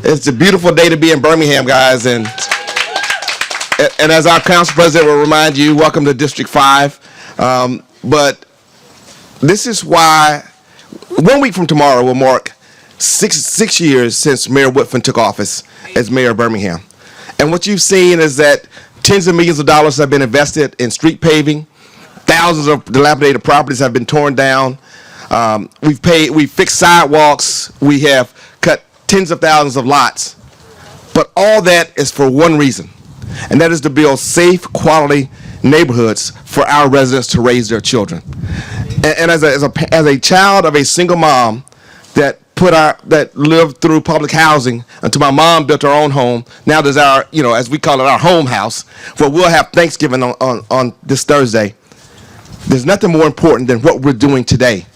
It's a beautiful day to be in Birmingham, guys, and as our council president will remind you, welcome to District 5. But this is why 1 week from tomorrow will mark six years since Mayor Whitford took office as mayor of Birmingham. And what you've seen is that tens of millions of dollars have been invested in street paving. Thousands of dilapidated properties have been torn down. We've fixed sidewalks. We have cut tens of thousands of lots. But all that is for one reason, and that is to build safe, quality neighborhoods for our residents to raise their children. And as a child of a single mom that lived through public housing until my mom built her own home, now there's our, as we call it, our home house, where we'll have Thanksgiving on this Thursday. There's nothing more important than what we're doing today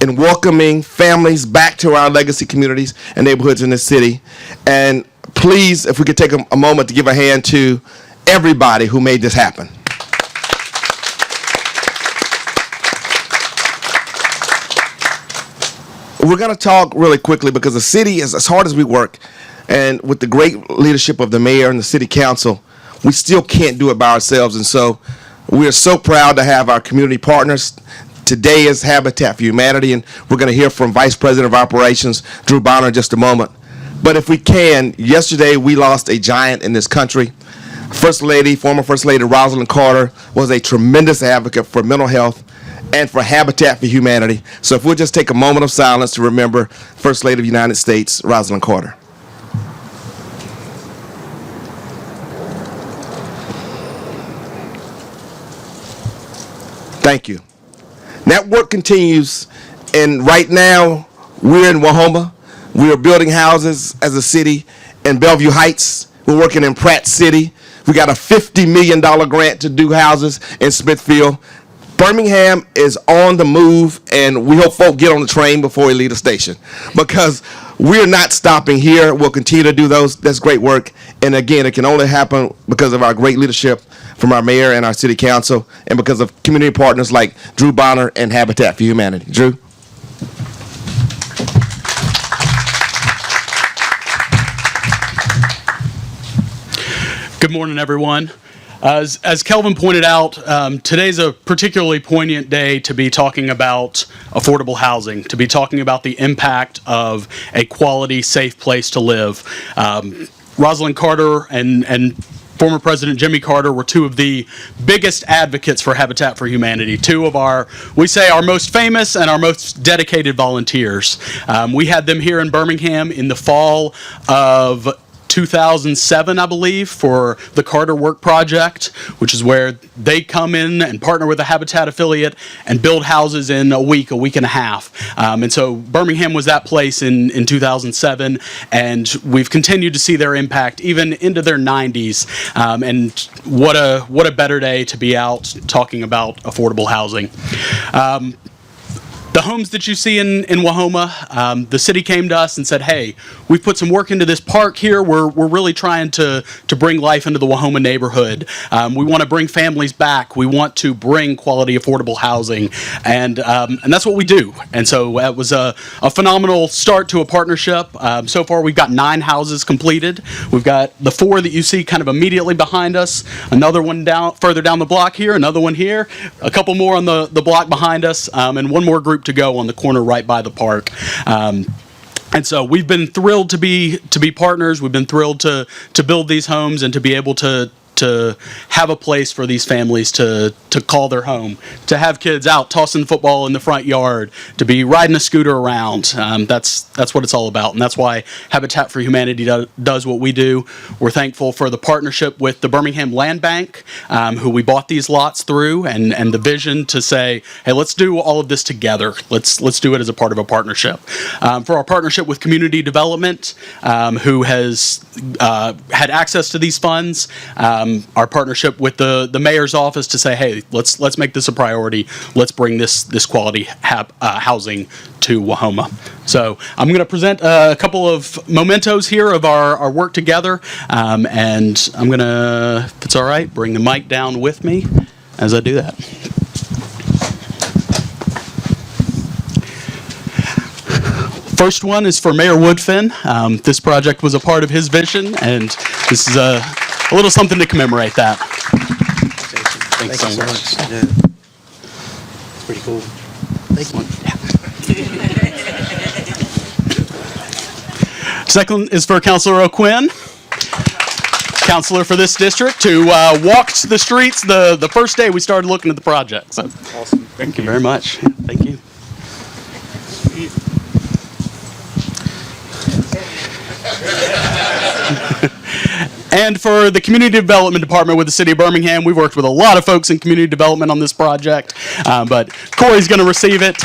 in welcoming families back to our legacy communities and neighborhoods in this city. And please, if we could take a moment to give a hand to everybody who made this happen. We're going to talk really quickly because the city is, as hard as we work, and with the great leadership of the mayor and the city council, we still can't do it by ourselves. And so we are so proud to have our community partners. Today is Habitat for Humanity, and we're going to hear from Vice President of Operations, Drew Bonner, in just a moment. But if we can, yesterday we lost a giant in this country. Former First Lady Rosalind Carter was a tremendous advocate for mental health and for Habitat for Humanity. So if we'll just take a moment of silence to remember First Lady of the United States, Rosalind Carter. Thank you. That work continues, and right now we're in Wahouma. We are building houses as a city in Bellevue Heights. We're working in Pratt City. We got a $50 million grant to do houses in Smithfield. Birmingham is on the move, and we hope folk get on the train before we leave the station, because we're not stopping here. We'll continue to do that's great work. And again, it can only happen because of our great leadership from our mayor and our city council, and because of community partners like Drew Bonner and Habitat for Humanity. Drew? Good morning, everyone. As Kelvin pointed out, today's a particularly poignant day to be talking about affordable housing, to be talking about the impact of a quality, safe place to live. Rosalind Carter and former President Jimmy Carter were two of the biggest advocates for Habitat for Humanity, two of our most famous and our most dedicated volunteers. We had them here in Birmingham in the fall of 2007, I believe, for the Carter Work Project, which is where they come in and partner with a Habitat affiliate and build houses in a week and a half. And so Birmingham was that place in 2007, and we've continued to see their impact even into their 90s. And what a better day to be out talking about affordable housing. The homes that you see in Wahouma, the city came to us and said, hey, we've put some work into this park here. We're really trying to bring life into the Wahouma neighborhood. We want to bring families back. We want to bring quality, affordable housing. And that's what we do. And so that was a phenomenal start to a partnership. So far, we've got 9 houses completed. We've got the 4 that you see kind of immediately behind us, another one further down the block here, another one here, a couple more on the block behind us, and one more group to go on the corner right by the park. And so we've been thrilled to be partners. We've been thrilled to build these homes and to be able to have a place for these families to call their home, to have kids out tossing football in the front yard, to be riding a scooter around. That's what it's all about, and that's why Habitat for Humanity does what we do. We're thankful for the partnership with the Birmingham Land Bank, who we bought these lots through, and the vision to say, hey, let's do all of this together. Let's do it as a part of a partnership. For our partnership with Community Development, who has had access to these funds, our partnership with the mayor's office to say, hey, let's make this a priority. Let's bring this quality housing to Wahouma. So I'm going to present a couple of mementos here of our work together, and I'm going to, if it's all right, bring the mic down with me as I do that. First one is for Mayor Woodfin. This project was a part of his vision, and this is a little something to commemorate that. Thanks so much. Yeah. It's pretty cool. Thank you. Second is for Councilor O'Quinn, councilor for this district, who walked the streets the first day we started looking at the project. So, Awesome. thank you very much. Thank you. And for the Community Development Department with the City of Birmingham, we've worked with a lot of folks in community development on this project, but Corey's going to receive it.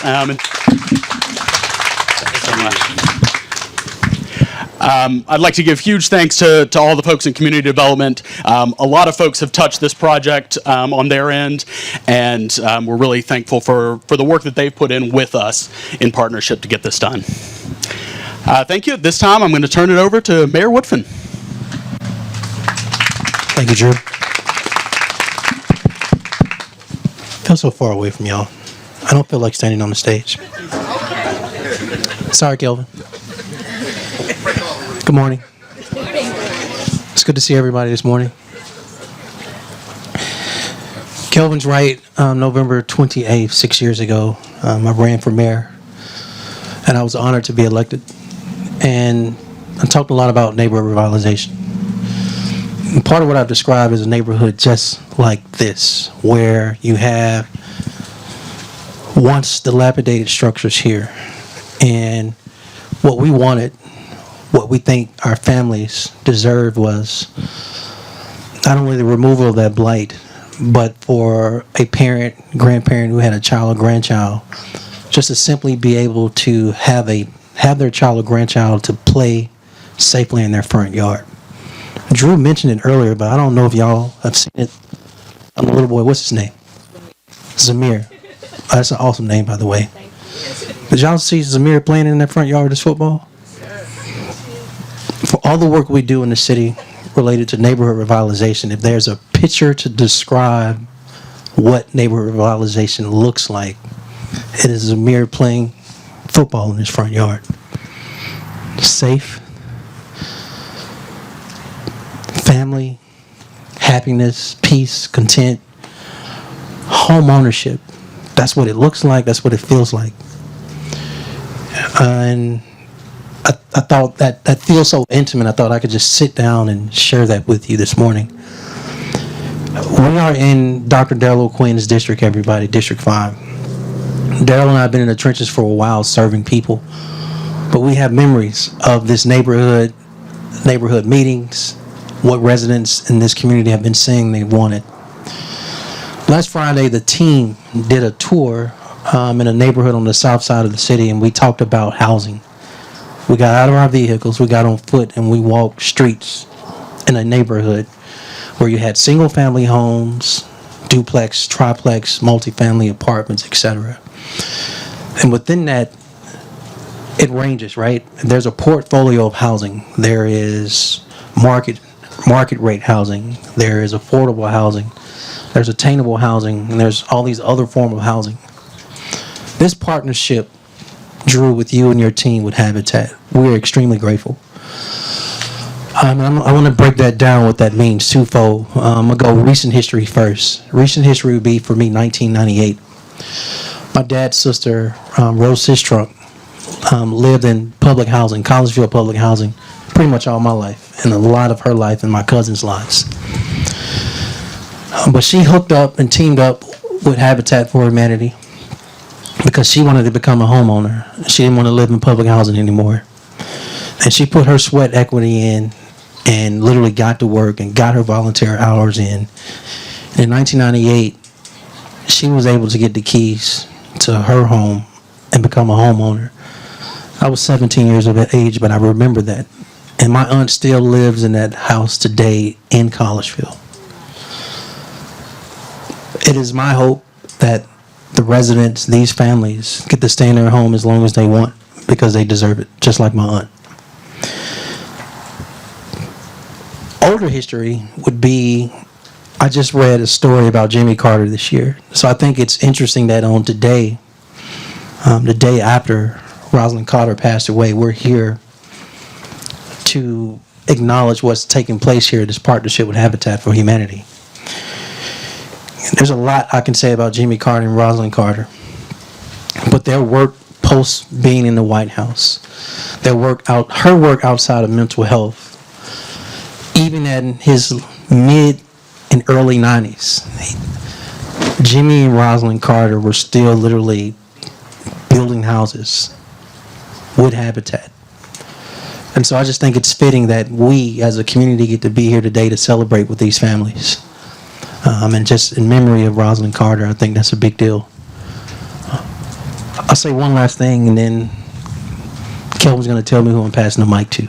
I'd like to give huge thanks to all the folks in community development. A lot of folks have touched this project on their end, and we're really thankful for the work that they've put in with us in partnership to get this done. Thank you. At this time, I'm going to turn it over to Mayor Woodfin. Thank you, Drew. Feel so far away from y'all. I don't feel like standing on the stage. Sorry, Kelvin. Good morning. It's good to see everybody this morning. Kelvin's right. November 28th, 6 years ago, I ran for mayor, and I was honored to be elected. And I talked a lot about neighborhood revitalization. And part of what I've described is a neighborhood just like this, where you have once dilapidated structures here. And what we wanted, what we think our families deserve, was not only the removal of that blight, but for a parent, grandparent who had a child or grandchild, just to simply be able to have their child or grandchild to play safely in their front yard. Drew mentioned it earlier, but I don't know if y'all have seen it. I'm a little boy. What's his name? Zamir. Oh, that's an awesome name, by the way. Did y'all see Zamir playing in their front yard this football? For all the work we do in the city related to neighborhood revitalization, if there's a picture to describe what neighborhood revitalization looks like, it is Zamir playing football in his front yard. Safe, family, happiness, peace, content, home ownership. That's what it looks like. That's what it feels like. And I thought that feels so intimate. I thought I could just sit down and share that with you this morning. We are in Dr. Daryl O'Quinn's district, everybody, District 5. Daryl and I have been in the trenches for a while serving people, but we have memories of this neighborhood meetings, what residents in this community have been saying they wanted. Last Friday, the team did a tour in a neighborhood on the south side of the city, and we talked about housing. We got out of our vehicles, we got on foot, and we walked streets in a neighborhood where you had single-family homes, duplex, triplex, multifamily apartments, etc. And within that, it ranges, right? There's a portfolio of housing. There is market rate housing. There is affordable housing. There's attainable housing, and there's all these other forms of housing. This partnership, Drew, with you and your team with Habitat, we're extremely grateful. I want to break that down, what that means twofold. I'm going to go recent history first. Recent history would be, for me, 1998. My dad's sister, Rose Sistrunk, lived in public housing, Collegeville public housing, pretty much all my life, and a lot of her life and my cousins' lives. But she hooked up and teamed up with Habitat for Humanity because she wanted to become a homeowner. She didn't want to live in public housing anymore. And she put her sweat equity in and literally got to work and got her volunteer hours in. And in 1998, she was able to get the keys to her home and become a homeowner. I was 17 years of age, but I remember that. And my aunt still lives in that house today in Collegeville. It is my hope that the residents, these families, get to stay in their home as long as they want because they deserve it, just like my aunt. Older history would be, I just read a story about Jimmy Carter this year. So I think it's interesting that on today, the day after Rosalind Carter passed away, we're here to acknowledge what's taking place here, this partnership with Habitat for Humanity. There's a lot I can say about Jimmy Carter and Rosalind Carter, but their work post being in the White House, her work outside of mental health, even in his mid and early 90s, Jimmy and Rosalind Carter were still literally building houses with Habitat. And so I just think it's fitting that we as a community get to be here today to celebrate with these families. And just in memory of Rosalind Carter, I think that's a big deal. I'll say one last thing, and then Kelvin's going to tell me who I'm passing the mic to.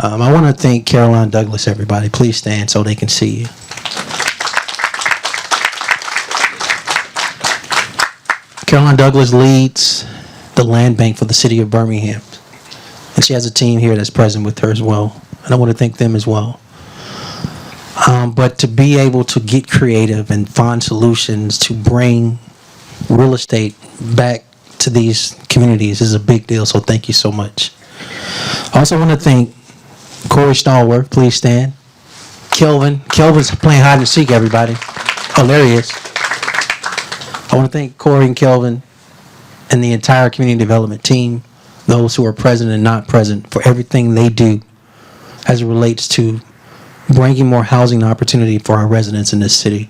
I want to thank Caroline Douglas, everybody. Please stand so they can see you. Caroline Douglas leads the land bank for the city of Birmingham. And she has a team here that's present with her as well. And I want to thank them as well. But to be able to get creative and find solutions to bring real estate back to these communities is a big deal. So thank you so much. I also want to thank Corey Stallworth. Please stand. Kelvin's playing hide and seek, everybody. Oh, there he is. I want to thank Corey and Kelvin and the entire community development team, those who are present and not present, for everything they do as it relates to bringing more housing opportunity for our residents in this city.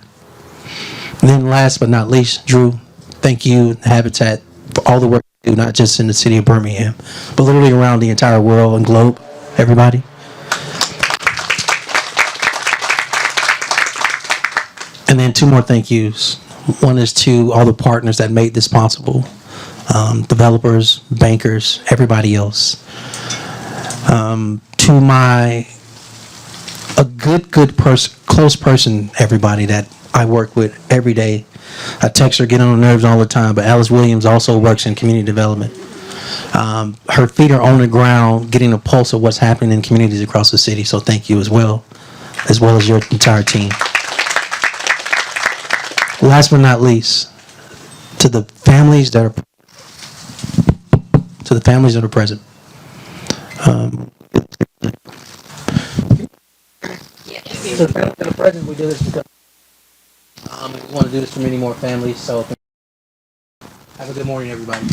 And then last but not least, Drew, thank you, Habitat, for all the work you do, not just in the city of Birmingham, but literally around the entire world and globe, everybody. And then two more thank yous. One is to all the partners that made this possible. Developers, bankers, everybody else. To a good person, close person, everybody that I work with every day. I text her, get on her nerves all the time, but Alice Williams also works in community development. Her feet are on the ground, getting a pulse of what's happening in communities across the city, so thank you as well as your entire team. Last but not least, to the families that are present. To the families that are present, we do this because we want to do this for many more families. So have a good morning, everybody.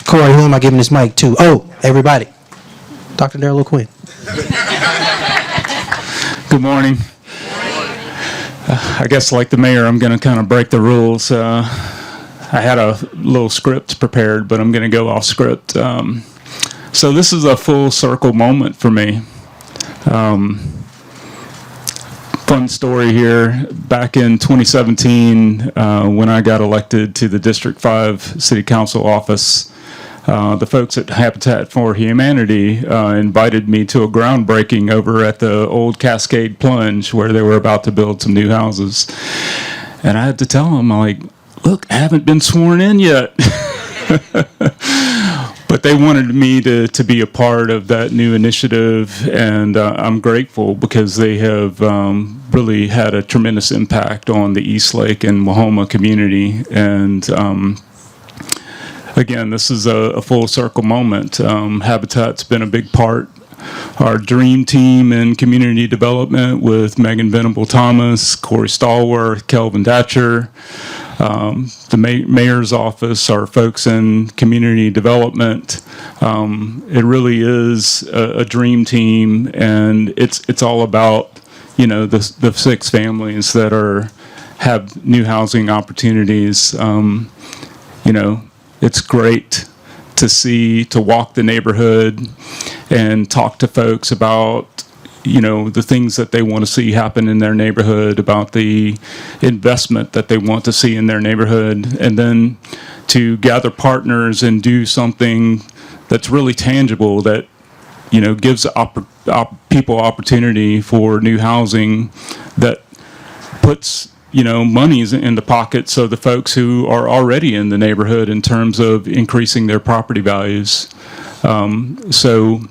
Corey, who am I giving this mic to? Oh, everybody. Dr. Darrell O'Quinn. Good morning. I guess like the mayor, I'm going to kind of break the rules. I had a little script prepared, but I'm going to go off script. So this is a full circle moment for me. Fun story here. Back in 2017, when I got elected to the District 5 City Council office, the folks at Habitat for Humanity invited me to a groundbreaking over at the old Cascade Plunge where they were about to build some new houses. And I had to tell them, look, I haven't been sworn in yet. But they wanted me to be a part of that new initiative, and I'm grateful because they have really had a tremendous impact on the Eastlake and Wahouma community. And again, this is a full circle moment. Habitat's been a big part. Our dream team in community development with Megan Venable-Thomas, Corey Stallworth, Kelvin Datcher, the mayor's office, our folks in community development. It really is a dream team, and it's all about the 6 families that have new housing opportunities. It's great to walk the neighborhood and talk to folks about the things that they want to see happen in their neighborhood, about the investment that they want to see in their neighborhood, and then to gather partners and do something that's really tangible that gives people opportunity for new housing, that puts money's in the pockets of the folks who are already in the neighborhood in terms of increasing their property values. So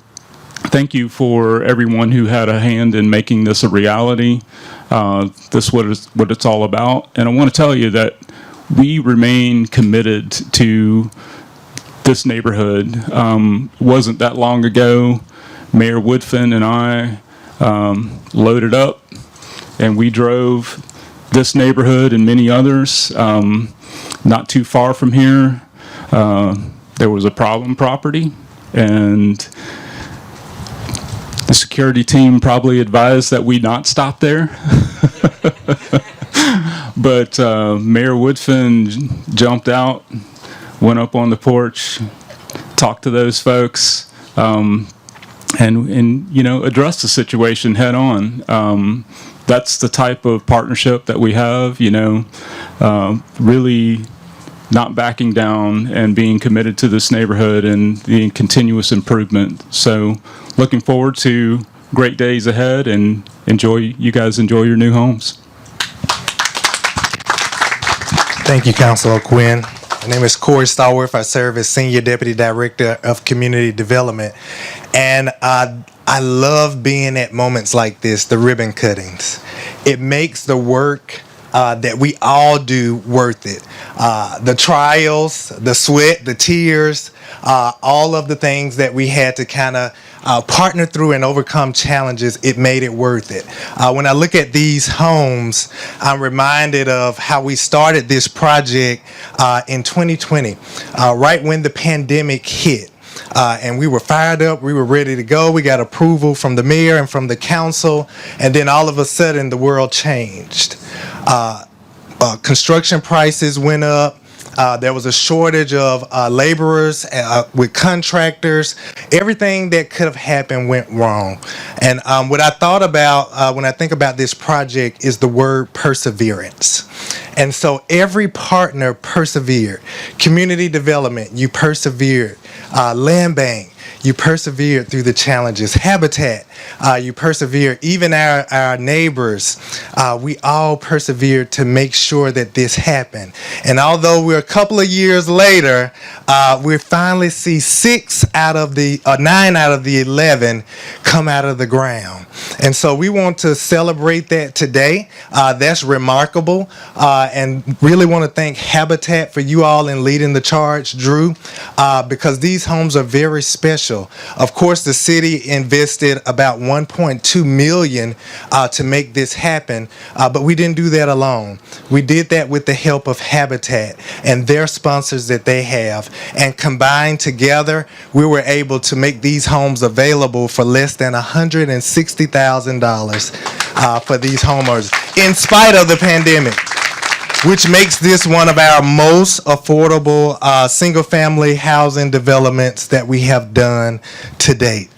thank you for everyone who had a hand in making this a reality. This is what it's all about. And I want to tell you that we remain committed to this neighborhood. Wasn't that long ago, Mayor Woodfin and I loaded up and we drove this neighborhood and many others. Not too far from here, there was a problem property, and the security team probably advised that we not stop there. But Mayor Woodfin jumped out, went up on the porch, talked to those folks, and addressed the situation head on. That's the type of partnership that we have, really not backing down and being committed to this neighborhood and the continuous improvement. So looking forward to great days ahead, and you guys enjoy your new homes. Thank you, Councilor Quinn. My name is Corey Stallworth. I serve as Senior Deputy Director of Community Development. And I love being at moments like this, the ribbon cuttings. It makes the work that we all do worth it. The trials, the sweat, the tears, all of the things that we had to kind of partner through and overcome challenges, it made it worth it. When I look at these homes, I'm reminded of how we started this project in 2020, right when the pandemic hit. And we were fired up, we were ready to go. We got approval from the mayor and from the council, and then all of a sudden the world changed. Construction prices went up. There was a shortage of laborers with contractors. Everything that could have happened went wrong. And what I thought about when I think about this project is the word perseverance. And so every partner persevered. Community development, you persevered. Land bank, you persevered through the challenges. Habitat, you persevered. Even our neighbors, we all persevered to make sure that this happened. And although we're a couple of years later, we finally see 9 out of the 11 come out of the ground. And so we want to celebrate that today. That's remarkable. And really want to thank Habitat for you all in leading the charge, Drew, because these homes are very special. Of course, the city invested about $1.2 million to make this happen, but we didn't do that alone. We did that with the help of Habitat and their sponsors that they have. And combined together, we were able to make these homes available for less than $160,000 for these homeowners, in spite of the pandemic, which makes this one of our most affordable single-family housing developments that we have done to date.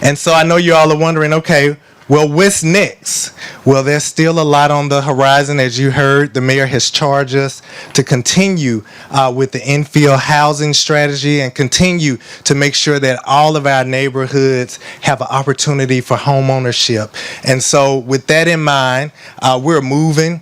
And so I know you all are wondering, okay, well, what's next? Well, there's still a lot on the horizon. As you heard, the mayor has charged us to continue with the infill housing strategy and continue to make sure that all of our neighborhoods have an opportunity for home ownership. And so with that in mind, we're moving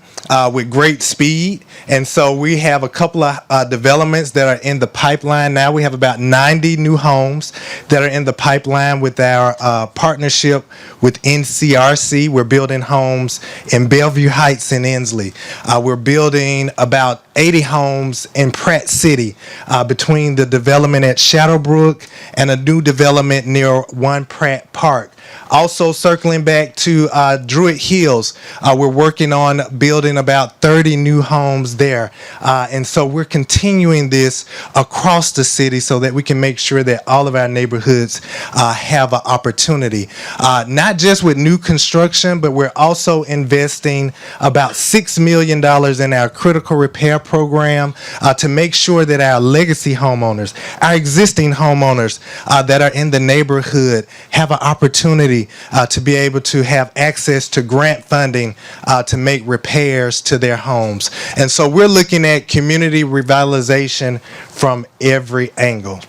with great speed. And so we have a couple of developments that are in the pipeline now. We have about 90 new homes that are in the pipeline with our partnership with NCRC. We're building homes in Bellevue Heights and Inslee. We're building about 80 homes in Pratt City between the development at Shadowbrook and a new development near One Pratt Park. Also circling back to Druid Hills, we're working on building about 30 new homes there. And so we're continuing this across the city so that we can make sure that all of our neighborhoods have an opportunity. Not just with new construction, but we're also investing about $6 million in our critical repair program to make sure that our legacy homeowners, our existing homeowners that are in the neighborhood have an opportunity to be able to have access to grant funding to make repairs to their homes. And so we're looking at community revitalization from every angle.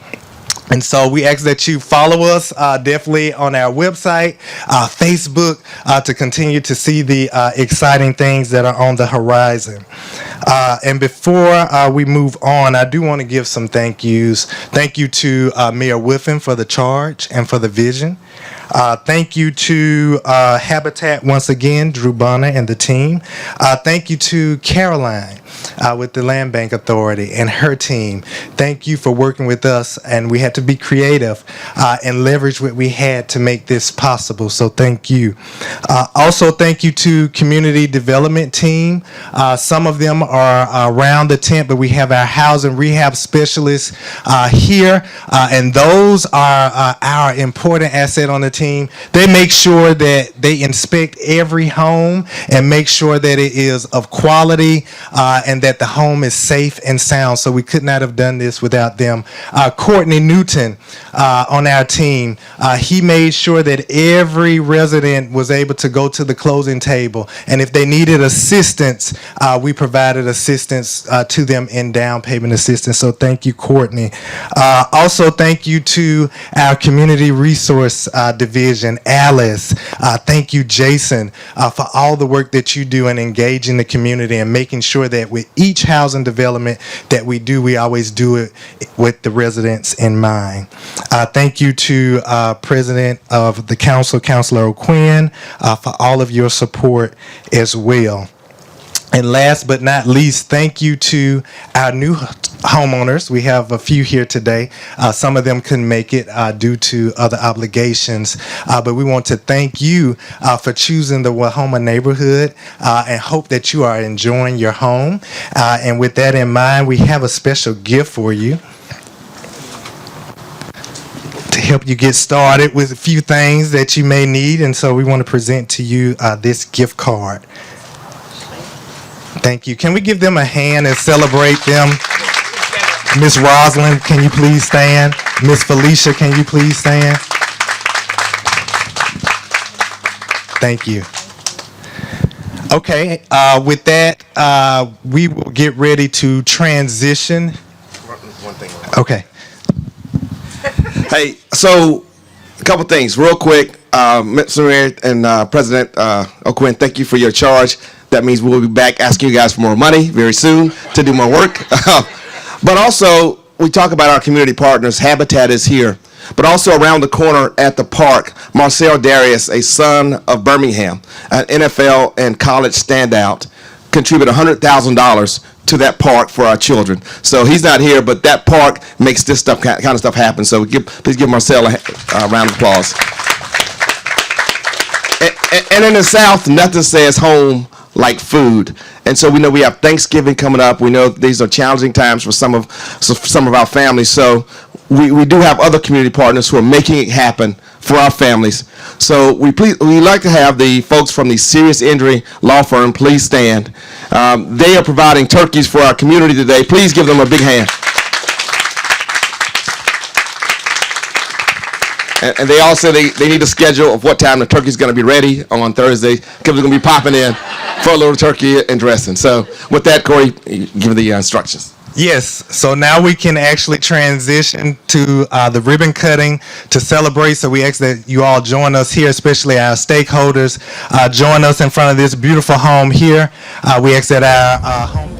And so we ask that you follow us definitely on our website, Facebook, to continue to see the exciting things that are on the horizon. And before we move on, I do want to give some thank yous. Thank you to Mayor Whiffen for the charge and for the vision. Thank you to Habitat once again, Drew Bonner and the team. Thank you to Caroline with the Land Bank Authority and her team. Thank you for working with us, and we had to be creative and leverage what we had to make this possible, so thank you. Also, thank you to community development team. Some of them are around the tent, but we have our housing rehab specialists here, and those are our important asset on the team. They make sure that they inspect every home and make sure that it is of quality and that the home is safe and sound. So we could not have done this without them. Courtney Newton on our team, he made sure that every resident was able to go to the closing table, and if they needed assistance, we provided assistance to them in down payment assistance. So thank you, Courtney. Also, thank you to our community resource division, Alice. Thank you, Jason, for all the work that you do in engaging the community and making sure that with each housing development that we do, we always do it with the residents in mind. Thank you to President of the Council, Councilor O'Quinn, for all of your support as well. And last but not least, thank you to our new homeowners. We have a few here today. Some of them couldn't make it due to other obligations, but we want to thank you for choosing the Wahouma neighborhood and hope that you are enjoying your home. And with that in mind, we have a special gift for you to help you get started with a few things that you may need. And so we want to present to you this gift card. Thank you. Can we give them a hand and celebrate them? Miss Rosalind, can you please stand? Miss Felicia, can you please stand? Thank you. Okay, with that, we will get ready to transition. Okay. Hey, so a couple things real quick. Mr. Mayor and President O'Quinn, thank you for your charge. That means we'll be back asking you guys for more money very soon to do more work. But also, we talk about our community partners. Habitat is here. But also around the corner at the park, Marcel Darius, a son of Birmingham, an NFL and college standout, contributed $100,000 to that park for our children. So he's not here, but that park makes this stuff kind of stuff happen. So please give Marcel a round of applause. And in the South, nothing says home like food. And so we know we have Thanksgiving coming up. We know these are challenging times for some of our families. So we do have other community partners who are making it happen for our families. So we'd like to have the folks from the serious injury law firm please stand. They are providing turkeys for our community today. Please give them a big hand. And they all said they need a schedule of what time the turkey's going to be ready on Thursday, because they're going to be popping in for a little turkey and dressing. So with that, Corey, give the instructions. Yes, so now we can actually transition to the ribbon cutting to celebrate. So we ask that you all join us here, especially our stakeholders. Join us in front of this beautiful home here. We ask that our home